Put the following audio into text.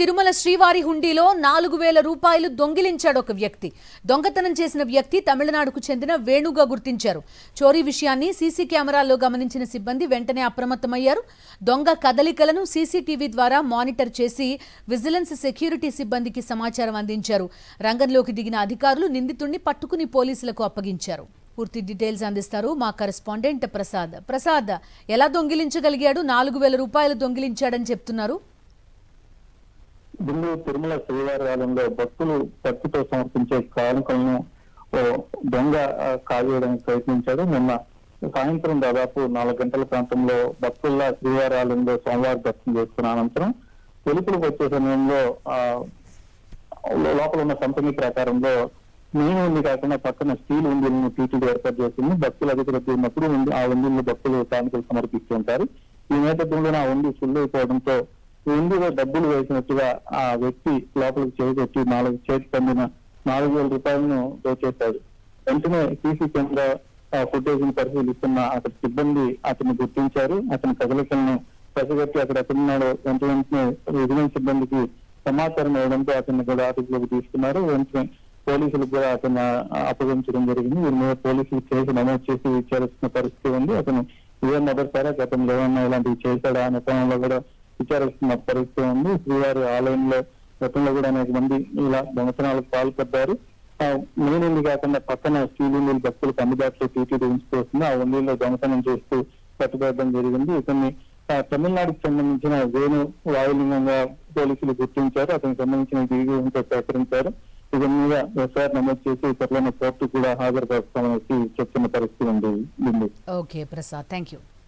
తిరుమల శ్రీవారి హుండీలో 4,000 రూపాయలు దొంగిలించాడు ఒక వ్యక్తి. దొంగతనం చేసిన వ్యక్తి తమిళనాడుకు చెందిన వేణుగా గుర్తించారు. చోరీ విషయాన్ని సీసీ కెమెరాల్లో గమనించిన సిబ్బంది వెంటనే అప్రమత్తమయ్యారు. దొంగ కదలికలను సీసీటీవీ ద్వారా మానిటర్ చేసి విజిలెన్స్ సెక్యూరిటీ సిబ్బందికి సమాచారం అందించారు. రంగంలోకి దిగిన అధికారులు నిందితుడిని పట్టుకుని పోలీసులకు అప్పగించారు. పూర్తి డీటెయిల్స్ అందిస్తారు మా కరెస్పాండెంట్ ప్రసాద్. ప్రసాద్, ఎలా దొంగిలించగలిగాడు? 4,000 రూపాయలు దొంగిలించాడని చెప్తున్నారు. తిరుమల శ్రీవారి ఆలయంలో భక్తులు భక్తితో సమర్పించే కానుకలను దొంగ కాజేయడానికి ప్రయత్నించాడు. నిన్న సాయంత్రం దాదాపు 4 గంటల ప్రాంతంలో భక్తుల శ్రీవారి ఆలయంలో సోమవారం దర్శనం చేసుకున్న అనంతరం వెలుపులకు వచ్చే సమయంలో లోపల ఉన్న కంపెనీ ప్రకారంలో మెయిన్ ఉంది కాకుండా పక్కన స్టీల్ ఉండిలను టీటీడీ ఏర్పాటు చేసింది. భక్తులు అధిక రద్దీ ఉన్నప్పుడు ఆ ఉండిల్లో భక్తులు కానుకలు సమర్పిస్తూ ఉంటారు. ఈ నేపథ్యంలో ఆ ఉండి ఫుల్ అయిపోవడంతో ఉండిలో డబ్బులు వేసినట్టుగా ఆ వ్యక్తి లోపలికి చేపెట్టి చేతికి అందిన 4,000 రూపాయలను దోచేశాడు. వెంటనే సీసీ కెమెరా ఫుటేజ్ ని పరిశీలిస్తున్న అక్కడ సిబ్బంది అతన్ని గుర్తించారు. అతని కదలికలను పసిగట్టి అక్కడ ఎక్కడున్నాడో వెంటనే విజిలెన్స్ సిబ్బందికి సమాచారం ఇవ్వడంతో అతన్ని కూడా అదుపులోకి తీసుకున్నారు. వెంటనే పోలీసులకు కూడా అతను అప్పగించడం జరిగింది. వీరి మీద పోలీసులు కేసు నమోదు చేసి విచారిస్తున్న పరిస్థితి ఉంది. అతను ఇదే మొదటిసారి గతంలో ఏమన్నా ఇలాంటివి చేశాడా అనే కోణంలో కూడా విచారిస్తున్న పరిస్థితి ఉంది. శ్రీవారి ఆలయంలో గతంలో కూడా అనేక మంది ఇలా దొంగతనాలకు పాల్పడ్డారు. మెయిన్ ఉంది కాకుండా పక్కన స్టీల్ ఉండి భక్తులకు అందుబాటులో టీటీడీ ఉంచుకొస్తుంది. ఆ ఉండిలో దొంగతనం చేస్తూ పట్టుబడడం జరిగింది. ఇతన్ని తమిళనాడుకు సంబంధించిన వేణు వాయులింగంగా పోలీసులు గుర్తించారు. అతనికి సంబంధించిన వీడియోతో సేకరించారు. ఇతని మీద ఎఫ్ఐఆర్ నమోదు చేసి ఇతరులను కోర్టు కూడా హాజరుపరుస్తామని చెప్తున్న పరిస్థితి ఉంది. Okay Prasad, thank you.